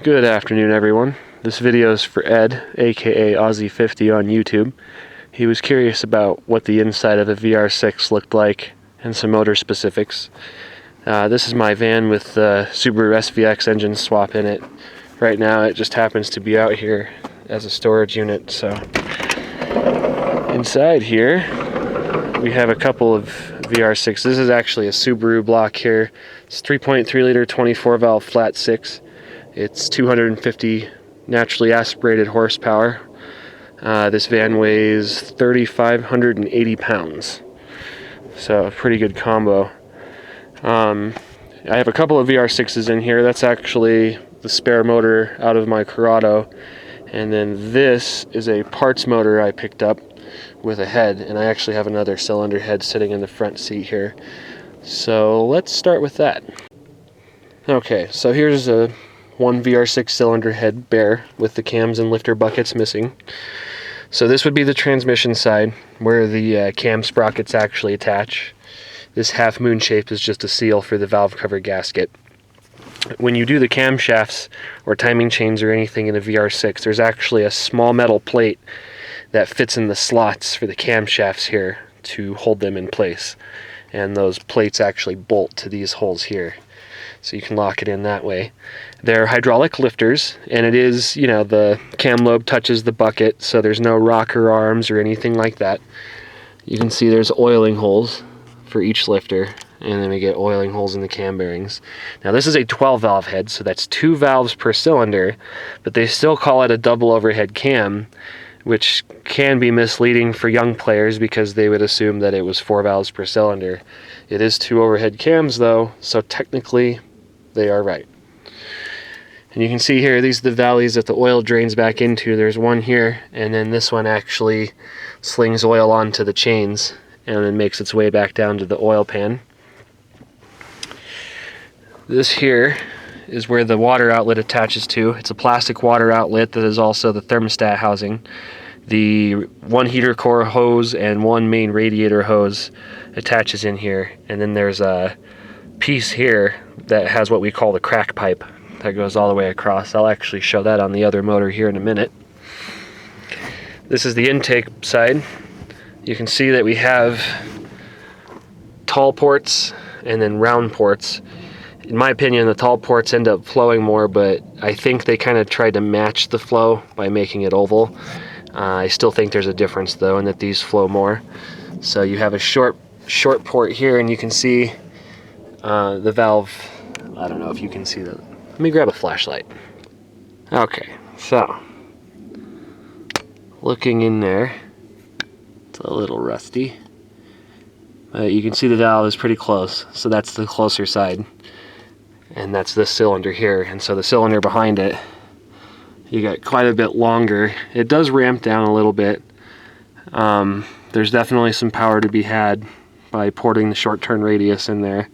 Good afternoon, everyone. This video is for Ed, aka Aussie50 on YouTube. He was curious about what the inside of a VR6 looked like and some motor specifics. This is my van with the Subaru SVX engine swap in it. Right now it just happens to be out here as a storage unit. So inside here we have a couple of VR6. This is actually a Subaru block here. It's 3.3 liter 24 valve flat 6. It's 250 naturally aspirated horsepower. This van weighs 3,580 pounds. So a pretty good combo. I have a couple of VR6s in here. That's actually the spare motor out of my Corrado. And then this is a parts motor I picked up with a head. And I actually have another cylinder head sitting in the front seat here. So let's start with that. Okay, so here's one VR6 cylinder head bare with the cams and lifter buckets missing. So this would be the transmission side where the cam sprockets actually attach. This half moon shape is just a seal for the valve cover gasket. When you do the camshafts or timing chains or anything in a VR6, there's actually a small metal plate that fits in the slots for the camshafts here to hold them in place. And those plates actually bolt to these holes here. So you can lock it in that way. They're hydraulic lifters, and it is, the cam lobe touches the bucket, so there's no rocker arms or anything like that. You can see there's oiling holes for each lifter, and then we get oiling holes in the cam bearings. Now this is a 12 valve head, so that's 2 valves per cylinder, but they still call it a double overhead cam, which can be misleading for young players because they would assume that it was 4 valves per cylinder. It is 2 overhead cams though, so technically they are right. And you can see here, these are the valleys that the oil drains back into. There's one here, and then this one actually slings oil onto the chains and then makes its way back down to the oil pan. This here is where the water outlet attaches to. It's a plastic water outlet that is also the thermostat housing. The one heater core hose and one main radiator hose attaches in here, and then there's a piece here that has what we call the crack pipe that goes all the way across. I'll actually show that on the other motor here in a minute. This is the intake side. You can see that we have tall ports and then round ports. In my opinion, the tall ports end up flowing more, but I think they kind of tried to match the flow by making it oval. I still think there's a difference though, in that these flow more. So you have a short port here, and you can see the valve. I don't know if you can see that. Let me grab a flashlight. Okay, so looking in there, it's a little rusty. You can see the valve is pretty close, so that's the closer side. And that's this cylinder here, and so the cylinder behind it, you got quite a bit longer. It does ramp down a little bit. There's definitely some power to be had by porting the short turn radius in there.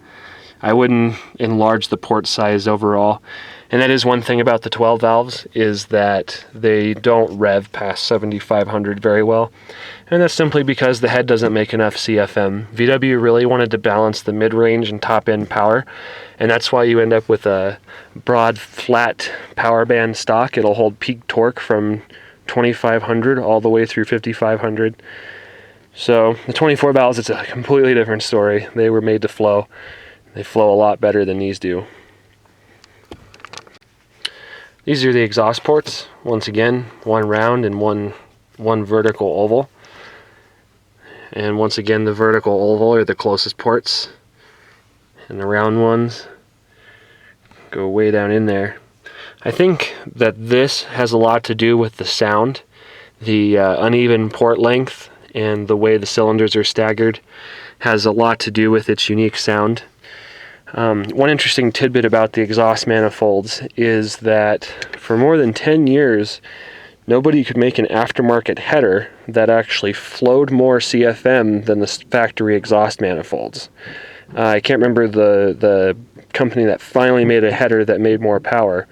I wouldn't enlarge the port size overall. And that is one thing about the 12 valves, is that they don't rev past 7,500 very well. And that's simply because the head doesn't make enough CFM. VW really wanted to balance the mid-range and top-end power, and that's why you end up with a broad, flat power band stock. It'll hold peak torque from 2,500 all the way through 5,500. So the 24 valves, it's a completely different story. They were made to flow. They flow a lot better than these do. These are the exhaust ports. Once again, one round and one vertical oval. And once again, the vertical oval are the closest ports, and the round ones go way down in there. I think that this has a lot to do with the sound. The uneven port length and the way the cylinders are staggered has a lot to do with its unique sound. One interesting tidbit about the exhaust manifolds is that for more than 10 years, nobody could make an aftermarket header that actually flowed more CFM than the factory exhaust manifolds. I can't remember the company that finally made a header that made more power,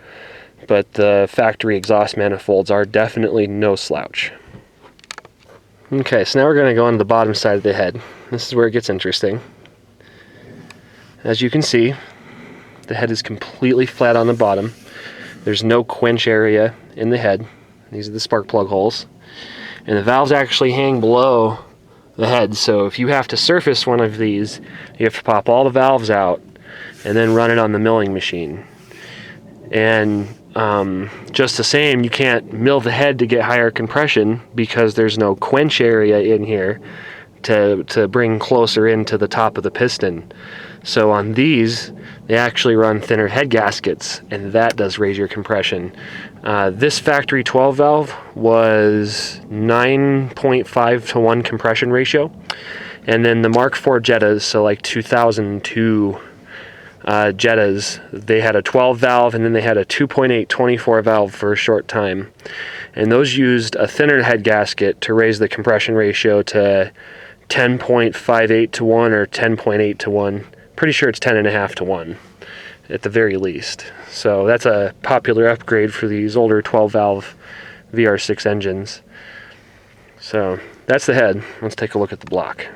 but the factory exhaust manifolds are definitely no slouch. Okay, so now we're going to go on the bottom side of the head. This is where it gets interesting. As you can see, the head is completely flat on the bottom. There's no quench area in the head. These are the spark plug holes. And the valves actually hang below the head, so if you have to surface one of these, you have to pop all the valves out and then run it on the milling machine. And just the same, you can't mill the head to get higher compression because there's no quench area in here to bring closer into the top of the piston. So on these, they actually run thinner head gaskets, and that does raise your compression. This factory 12 valve was 9.5 to 1 compression ratio. And then the Mark IV Jettas, so like 2002 Jettas, they had a 12 valve, and then they had a 2.8 24 valve for a short time. And those used a thinner head gasket to raise the compression ratio to 10.58 to 1 or 10.8 to 1. Pretty sure it's 10.5 to 1 at the very least. So that's a popular upgrade for these older 12 valve VR6 engines. So that's the head. Let's take a look at the block.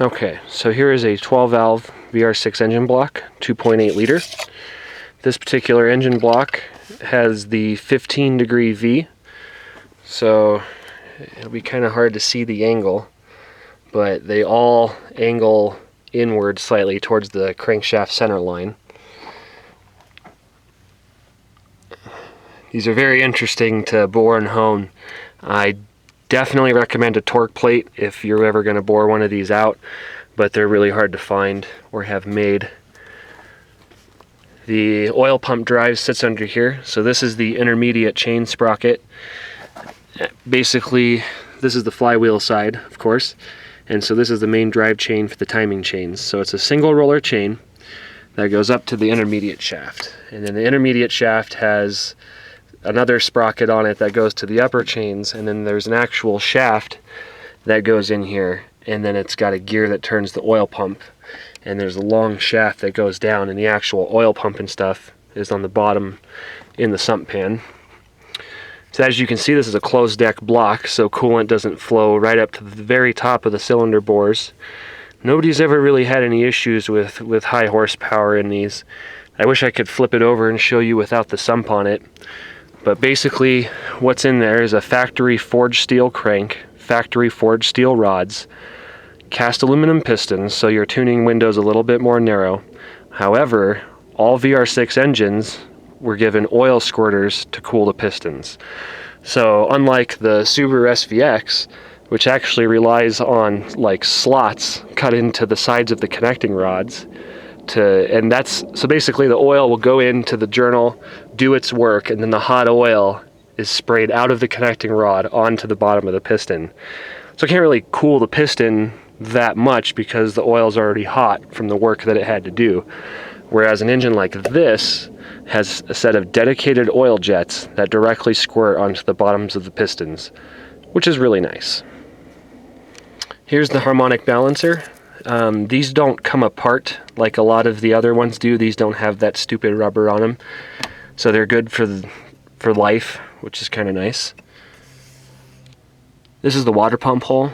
Okay, so here is a 12 valve VR6 engine block, 2.8 liter. This particular engine block has the 15 degree V, so it'll be kind of hard to see the angle, but they all angle inward slightly towards the crankshaft center line. These are very interesting to bore and hone. I definitely recommend a torque plate if you're ever going to bore one of these out, but they're really hard to find or have made. The oil pump drive sits under here, so this is the intermediate chain sprocket. Basically, this is the flywheel side, of course, and so this is the main drive chain for the timing chains. So it's a single roller chain that goes up to the intermediate shaft, and then the intermediate shaft has another sprocket on it that goes to the upper chains, and then there's an actual shaft that goes in here, and then it's got a gear that turns the oil pump, and there's a long shaft that goes down, and the actual oil pump and stuff is on the bottom in the sump pan. So as you can see, this is a closed deck block, so coolant doesn't flow right up to the very top of the cylinder bores. Nobody's ever really had any issues with high horsepower in these. I wish I could flip it over and show you without the sump on it. But basically, what's in there is a factory forged steel crank, factory forged steel rods, cast aluminum pistons, so your tuning window's a little bit more narrow. However, all VR6 engines were given oil squirters to cool the pistons. So unlike the Subaru SVX, which actually relies on like slots cut into the sides of the connecting rods, so basically the oil will go into the journal, do its work, and then the hot oil is sprayed out of the connecting rod onto the bottom of the piston. So it can't really cool the piston that much because the oil is already hot from the work that it had to do. Whereas an engine like this has a set of dedicated oil jets that directly squirt onto the bottoms of the pistons, which is really nice. Here's the harmonic balancer. These don't come apart like a lot of the other ones do. These don't have that stupid rubber on them, so they're good for life, which is kind of nice. This is the water pump hole.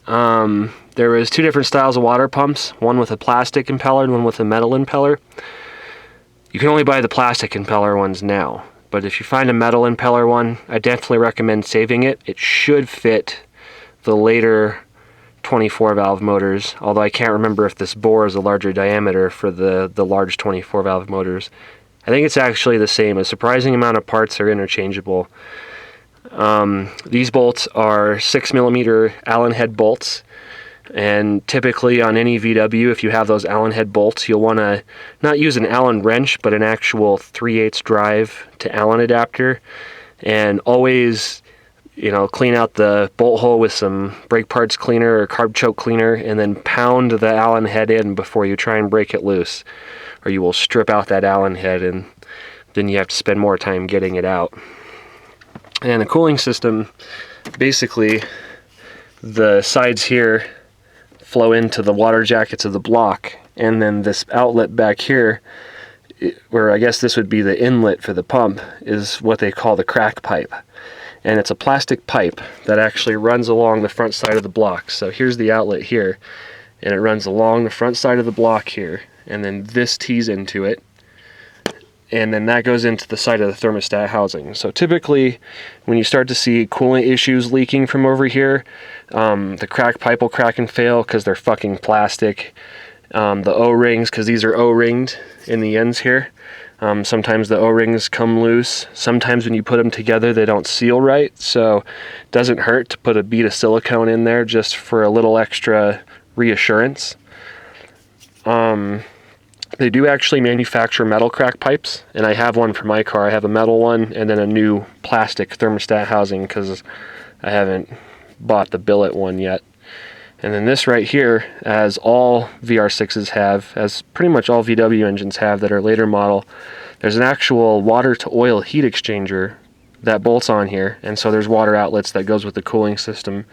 There was two different styles of water pumps, one with a plastic impeller and one with a metal impeller. You can only buy the plastic impeller ones now, but if you find a metal impeller one, I definitely recommend saving it. It should fit the later 24 valve motors, although I can't remember if this bore is a larger diameter for the large 24 valve motors. I think it's actually the same. A surprising amount of parts are interchangeable. These bolts are 6mm Allen head bolts, and typically on any VW, if you have those Allen head bolts, you'll want to not use an Allen wrench, but an actual 3/8 drive to Allen adapter, and always, clean out the bolt hole with some brake parts cleaner or carb choke cleaner, and then pound the Allen head in before you try and break it loose, or you will strip out that Allen head, and then you have to spend more time getting it out. And the cooling system, basically, the sides here flow into the water jackets of the block, and then this outlet back here, where I guess this would be the inlet for the pump, is what they call the crack pipe. And it's a plastic pipe that actually runs along the front side of the block. So here's the outlet here, and it runs along the front side of the block here, and then this tees into it, and then that goes into the side of the thermostat housing. So typically when you start to see coolant issues leaking from over here, the crack pipe will crack and fail because they're fucking plastic. The O-rings, because these are O-ringed in the ends here, sometimes the O-rings come loose. Sometimes when you put them together they don't seal right, so it doesn't hurt to put a bead of silicone in there just for a little extra reassurance. They do actually manufacture metal crack pipes, and I have one for my car. I have a metal one and then a new plastic thermostat housing because I haven't bought the billet one yet. And then this right here, as all VR6s have, as pretty much all VW engines have that are later model, there's an actual water to oil heat exchanger that bolts on here, and so there's water outlets that goes with the cooling system.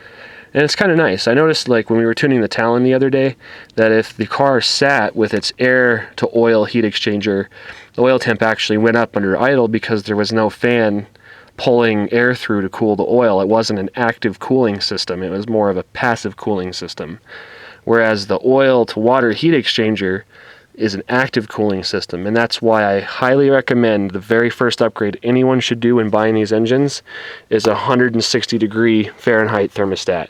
And it's kind of nice. I noticed, like, when we were tuning the Talon the other day, that if the car sat with its air to oil heat exchanger, the oil temp actually went up under idle because there was no fan pulling air through to cool the oil. It wasn't an active cooling system. It was more of a passive cooling system. Whereas the oil to water heat exchanger is an active cooling system, and that's why I highly recommend the very first upgrade anyone should do when buying these engines is a 160 degree Fahrenheit thermostat.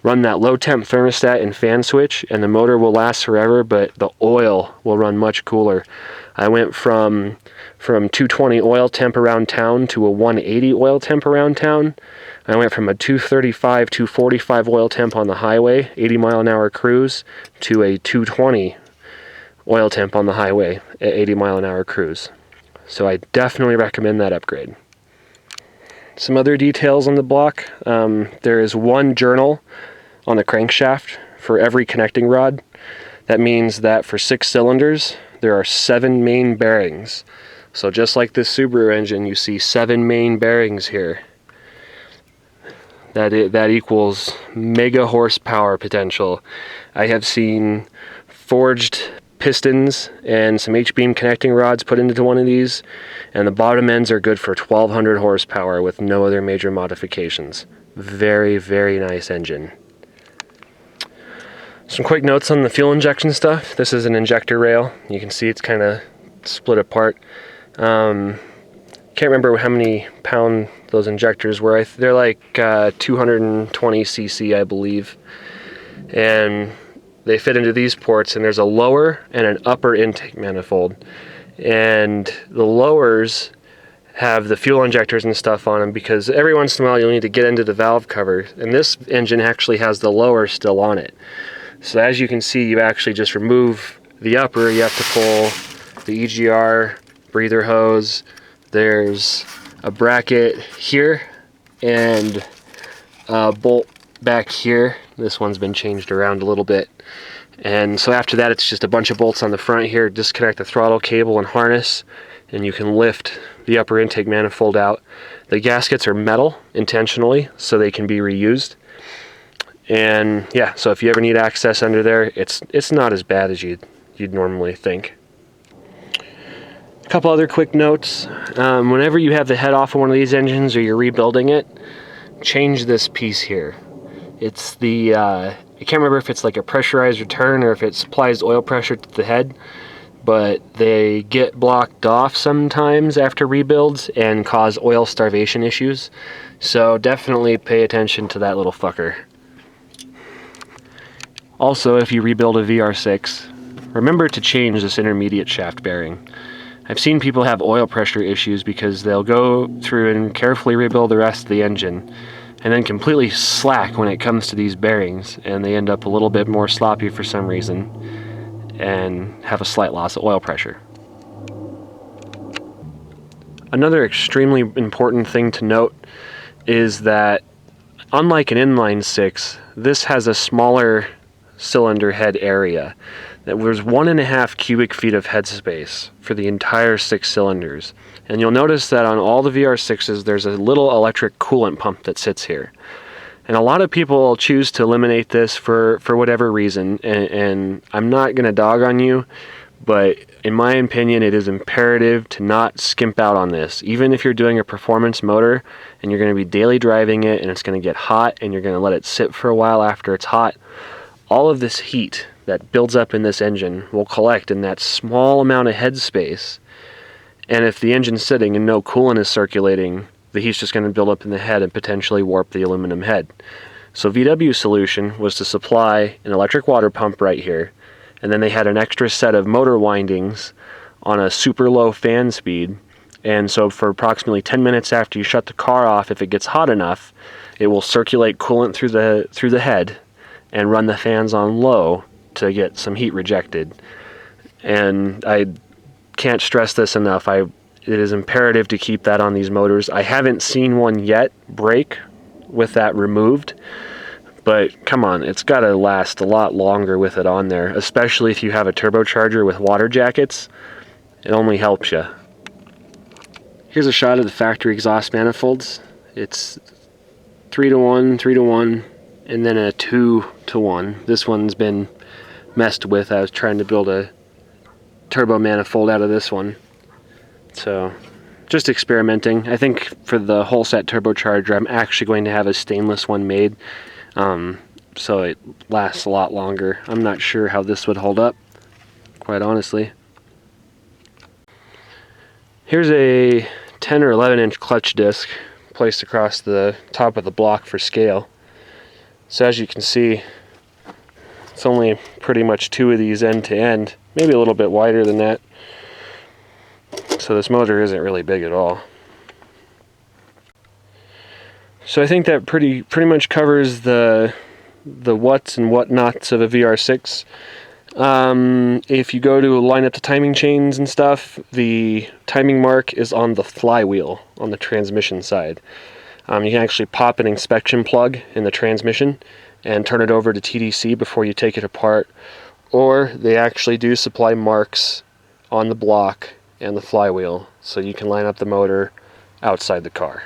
Run that low temp thermostat and fan switch and the motor will last forever, but the oil will run much cooler. I went from 220 oil temp around town to a 180 oil temp around town. I went from a 235, 245 oil temp on the highway, 80 mile an hour cruise, to a 220 oil temp on the highway at 80 mile an hour cruise. So I definitely recommend that upgrade. Some other details on the block. There is one journal on the crankshaft for every connecting rod. That means that for 6 cylinders, there are 7 main bearings. So just like this Subaru engine, you see 7 main bearings here. That equals mega horsepower potential. I have seen forged pistons and some H-beam connecting rods put into one of these, and the bottom ends are good for 1200 horsepower with no other major modifications. Very, very nice engine. Some quick notes on the fuel injection stuff. This is an injector rail. You can see it's kind of split apart. Can't remember how many pound those injectors were. They're like 220 cc, I believe. And they fit into these ports, and there's a lower and an upper intake manifold. And the lowers have the fuel injectors and stuff on them because every once in a while you'll need to get into the valve cover. And this engine actually has the lower still on it. So as you can see, you actually just remove the upper. You have to pull the EGR breather hose. There's a bracket here and a bolt back here. This one's been changed around a little bit. And so after that, it's just a bunch of bolts on the front here. Disconnect the throttle cable and harness, and you can lift the upper intake manifold out. The gaskets are metal intentionally, so they can be reused. And yeah, so if you ever need access under there, it's not as bad as you'd normally think. A couple other quick notes. Whenever you have the head off of one of these engines or you're rebuilding it, change this piece here. It's the, I can't remember if it's like a pressurized return or if it supplies oil pressure to the head, but they get blocked off sometimes after rebuilds and cause oil starvation issues. So definitely pay attention to that little fucker. Also, if you rebuild a VR6, remember to change this intermediate shaft bearing. I've seen people have oil pressure issues because they'll go through and carefully rebuild the rest of the engine and then completely slack when it comes to these bearings, and they end up a little bit more sloppy for some reason and have a slight loss of oil pressure. Another extremely important thing to note is that unlike an inline 6, this has a smaller cylinder head area. There's 1.5 cubic feet of headspace for the entire 6 cylinders. And you'll notice that on all the VR6s, there's a little electric coolant pump that sits here. And a lot of people choose to eliminate this for whatever reason. And I'm not going to dog on you, but in my opinion, it is imperative to not skimp out on this. Even if you're doing a performance motor and you're going to be daily driving it and it's going to get hot and you're going to let it sit for a while after it's hot, all of this heat that builds up in this engine will collect in that small amount of headspace, And if the engine's sitting and no coolant is circulating, the heat's just going to build up in the head and potentially warp the aluminum head. So VW's solution was to supply an electric water pump right here, and then they had an extra set of motor windings on a super low fan speed. And so for approximately 10 minutes after you shut the car off, if it gets hot enough, it will circulate coolant through the head and run the fans on low to get some heat rejected. And I can't stress this enough. It is imperative to keep that on these motors. I haven't seen one yet break with that removed, but come on, it's got to last a lot longer with it on there, especially if you have a turbocharger with water jackets. It only helps you. Here's a shot of the factory exhaust manifolds. It's 3-to-1, 3-to-1, and then a 2-to-1. This one's been messed with. I was trying to build a turbo manifold out of this one. So, just experimenting. I think for the whole set turbocharger, I'm actually going to have a stainless one made, so it lasts a lot longer. I'm not sure how this would hold up, quite honestly. Here's a 10 or 11 inch clutch disc placed across the top of the block for scale. So as you can see, it's only pretty much 2 of these end to end, maybe a little bit wider than that. So this motor isn't really big at all. So I think that pretty much covers the what's and whatnots of a VR6. If you go to line up the timing chains and stuff, the timing mark is on the flywheel on the transmission side. You can actually pop an inspection plug in the transmission and turn it over to TDC before you take it apart, or they actually do supply marks on the block and the flywheel so you can line up the motor outside the car.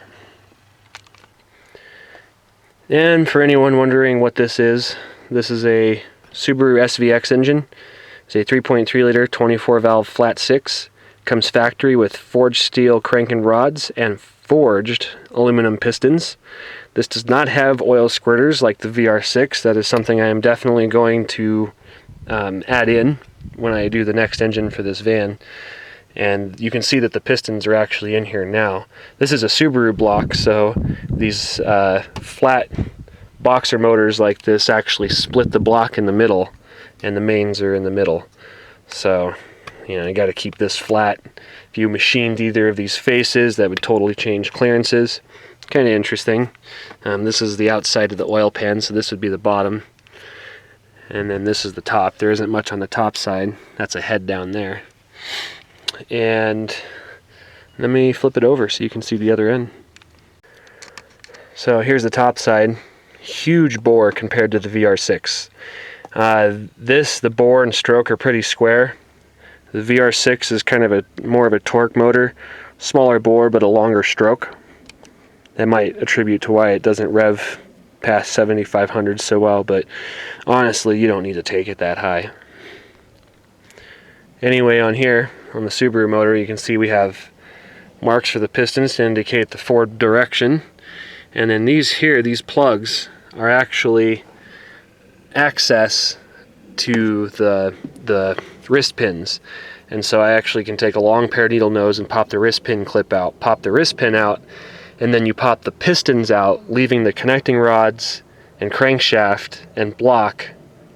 And for anyone wondering what this is a Subaru SVX engine. It's a 3.3 liter 24 valve flat 6. Comes factory with forged steel crank and rods and forged aluminum pistons. This does not have oil squirters like the VR6. That is something I am definitely going to add in when I do the next engine for this van. And you can see that the pistons are actually in here now. This is a Subaru block, so these flat boxer motors like this actually split the block in the middle, and the mains are in the middle. So, you know, you got to keep this flat. If you machined either of these faces, that would totally change clearances. Kind of interesting. This is the outside of the oil pan, so this would be the bottom. And then this is the top. There isn't much on the top side. That's a head down there. And let me flip it over so you can see the other end. So here's the top side. Huge bore compared to the VR6. The bore and stroke are pretty square. The VR6 is kind of more of a torque motor, smaller bore but a longer stroke. That might attribute to why it doesn't rev past 7,500 so well, but honestly, you don't need to take it that high. Anyway, on here, on the Subaru motor, you can see we have marks for the pistons to indicate the forward direction. And then these plugs are actually access to the wrist pins. And so I actually can take a long pair needle nose and pop the wrist pin clip out, pop the wrist pin out, and then you pop the pistons out, leaving the connecting rods and crankshaft and block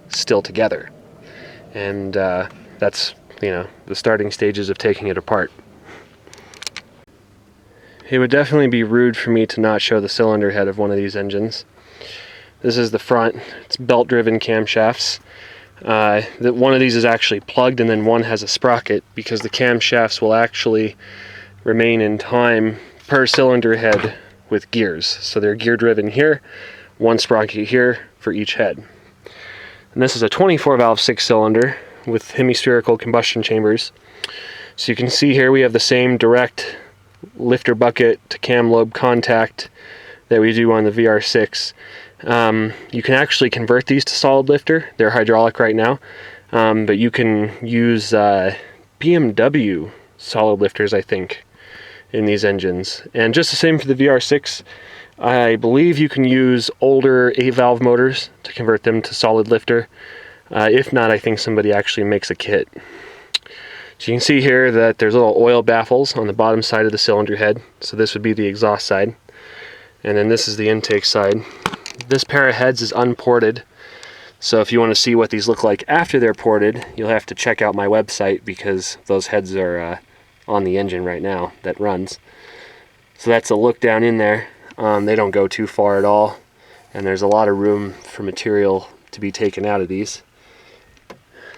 still together. And that's, you know, the starting stages of taking it apart. It would definitely be rude for me to not show the cylinder head of one of these engines. This is the front. It's belt-driven camshafts. One of these is actually plugged, and then one has a sprocket, because the camshafts will actually remain in time per cylinder head with gears. So they're gear-driven here, one sprocket here for each head. And this is a 24-valve 6-cylinder with hemispherical combustion chambers. So you can see here we have the same direct lifter bucket to cam lobe contact that we do on the VR6. You can actually convert these to solid lifter. They're hydraulic right now, but you can use BMW solid lifters, I think, in these engines. And just the same for the VR6, I believe you can use older 8-valve motors to convert them to solid lifter. If not, I think somebody actually makes a kit. So you can see here that there's little oil baffles on the bottom side of the cylinder head. So this would be the exhaust side. And then this is the intake side. This pair of heads is unported. So if you want to see what these look like after they're ported, you'll have to check out my website, because those heads are on the engine right now that runs. So that's a look down in there. They don't go too far at all. And there's a lot of room for material to be taken out of these.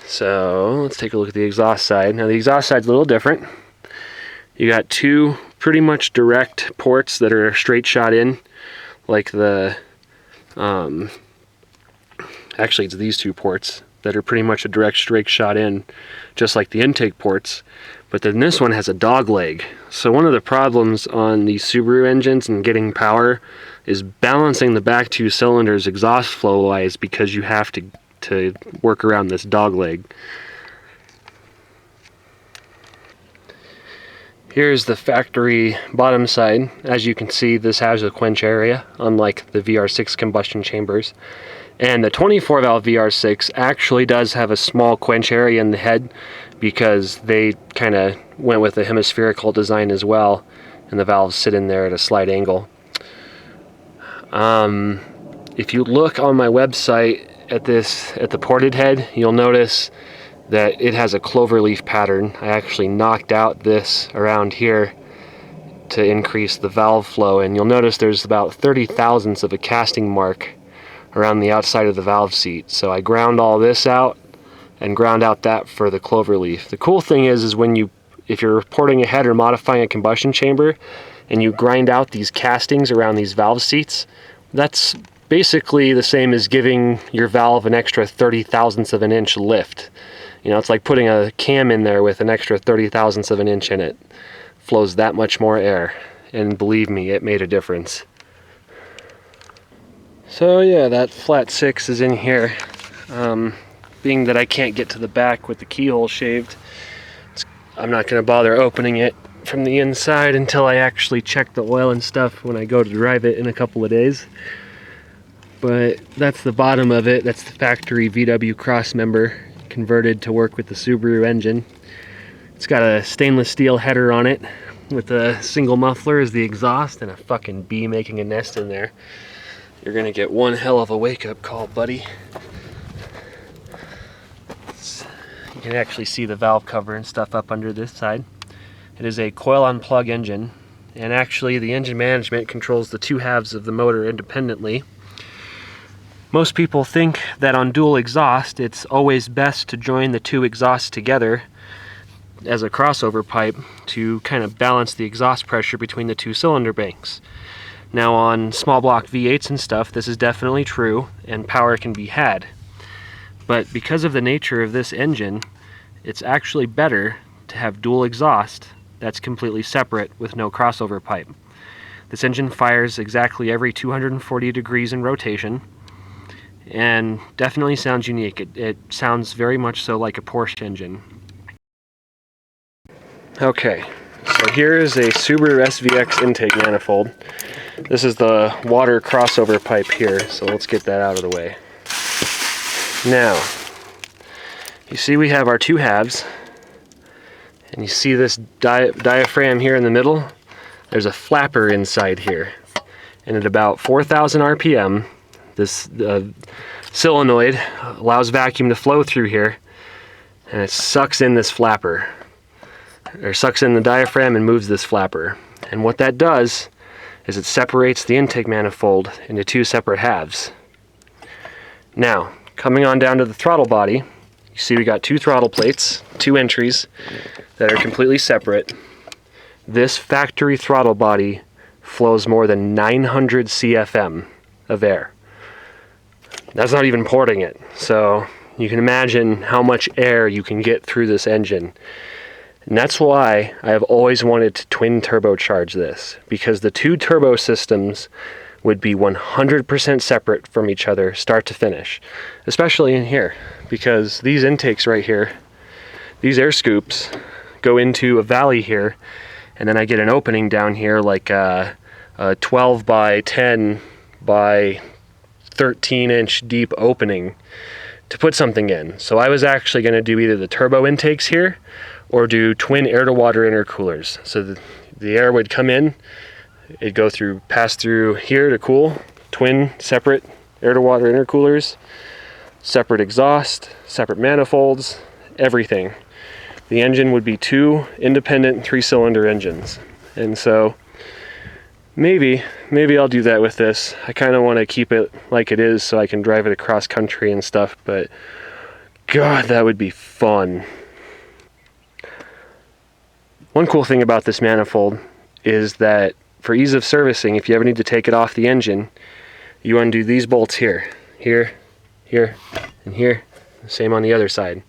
So let's take a look at the exhaust side. Now the exhaust side's a little different. You got two pretty much direct ports that are straight shot in, like the actually it's these two ports that are pretty much a direct straight shot in, just like the intake ports. But then this one has a dog leg. So one of the problems on these Subaru engines and getting power is balancing the back two cylinders exhaust flow wise, because you have to work around this dog leg. Here's the factory bottom side. As you can see, this has a quench area, unlike the VR6 combustion chambers. And the 24 valve VR6 actually does have a small quench area in the head, because they kind of went with a hemispherical design as well, and the valves sit in there at a slight angle. If you look on my website at the ported head, you'll notice that it has a cloverleaf pattern. I actually knocked out this around here to increase the valve flow, and you'll notice there's about 30 thousandths of a casting mark around the outside of the valve seat. So I ground all this out and ground out that for the cloverleaf. The cool thing is when if you're porting a head or modifying a combustion chamber and you grind out these castings around these valve seats, that's basically the same as giving your valve an extra 30 thousandths of an inch lift. You know, it's like putting a cam in there with an extra 30 thousandths of an inch in it. Flows that much more air, and believe me, it made a difference. So yeah, that flat 6 is in here. Being that I can't get to the back with the keyhole shaved, I'm not going to bother opening it from the inside until I actually check the oil and stuff when I go to drive it in a couple of days. But that's the bottom of it. That's the factory VW cross member converted to work with the Subaru engine. It's got a stainless steel header on it with a single muffler as the exhaust and a fucking bee making a nest in there. You're gonna get one hell of a wake-up call, buddy. You can actually see the valve cover and stuff up under this side. It is a coil-on-plug engine, and actually the engine management controls the two halves of the motor independently. Most people think that on dual exhaust, it's always best to join the two exhausts together as a crossover pipe to kind of balance the exhaust pressure between the two cylinder banks. Now on small block V8s and stuff, this is definitely true, and power can be had. But because of the nature of this engine, it's actually better to have dual exhaust that's completely separate with no crossover pipe. This engine fires exactly every 240 degrees in rotation, and definitely sounds unique. It sounds very much so like a Porsche engine. Okay, so here is a Subaru SVX intake manifold. This is the water crossover pipe here, so let's get that out of the way. Now, you see we have our two halves, and you see this diaphragm here in the middle? There's a flapper inside here, and at about 4,000 RPM, this solenoid allows vacuum to flow through here, and it sucks in this flapper, or sucks in the diaphragm and moves this flapper. And what that does is it separates the intake manifold into two separate halves. Now, coming on down to the throttle body, you see we got two throttle plates, two entries that are completely separate. This factory throttle body flows more than 900 CFM of air. That's not even porting it. So you can imagine how much air you can get through this engine. And that's why I have always wanted to twin turbocharge this, because the two turbo systems would be 100% separate from each other, start to finish. Especially in here, because these intakes right here, these air scoops go into a valley here, and then I get an opening down here like a 12 by 10 by 13 inch deep opening to put something in. So I was actually going to do either the turbo intakes here or do twin air-to-water intercoolers. So the air would come in, it'd go through, pass through here to cool, twin separate air-to-water intercoolers, separate exhaust, separate manifolds, everything. The engine would be 2 independent 3-cylinder engines. And so maybe I'll do that with this. I kind of want to keep it like it is so I can drive it across country and stuff, but God, that would be fun. One cool thing about this manifold is that for ease of servicing, if you ever need to take it off the engine, you undo these bolts here, here, and here. Same on the other side.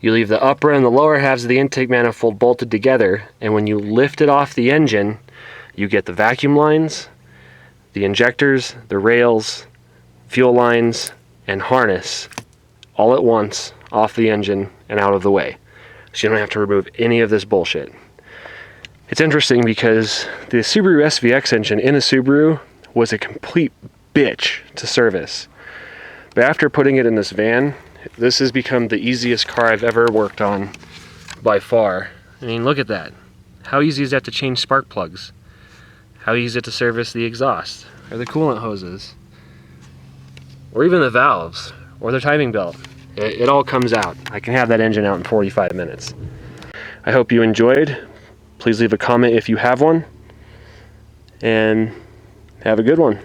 You leave the upper and the lower halves of the intake manifold bolted together, and when you lift it off the engine, you get the vacuum lines, the injectors, the rails, fuel lines, and harness all at once off the engine and out of the way. So you don't have to remove any of this bullshit. It's interesting because the Subaru SVX engine in a Subaru was a complete bitch to service. But after putting it in this van, this has become the easiest car I've ever worked on by far. I mean, look at that. How easy is that to change spark plugs? How easy is it to service the exhaust or the coolant hoses? Or even the valves or the timing belt. It all comes out. I can have that engine out in 45 minutes. I hope you enjoyed. Please leave a comment if you have one. And have a good one.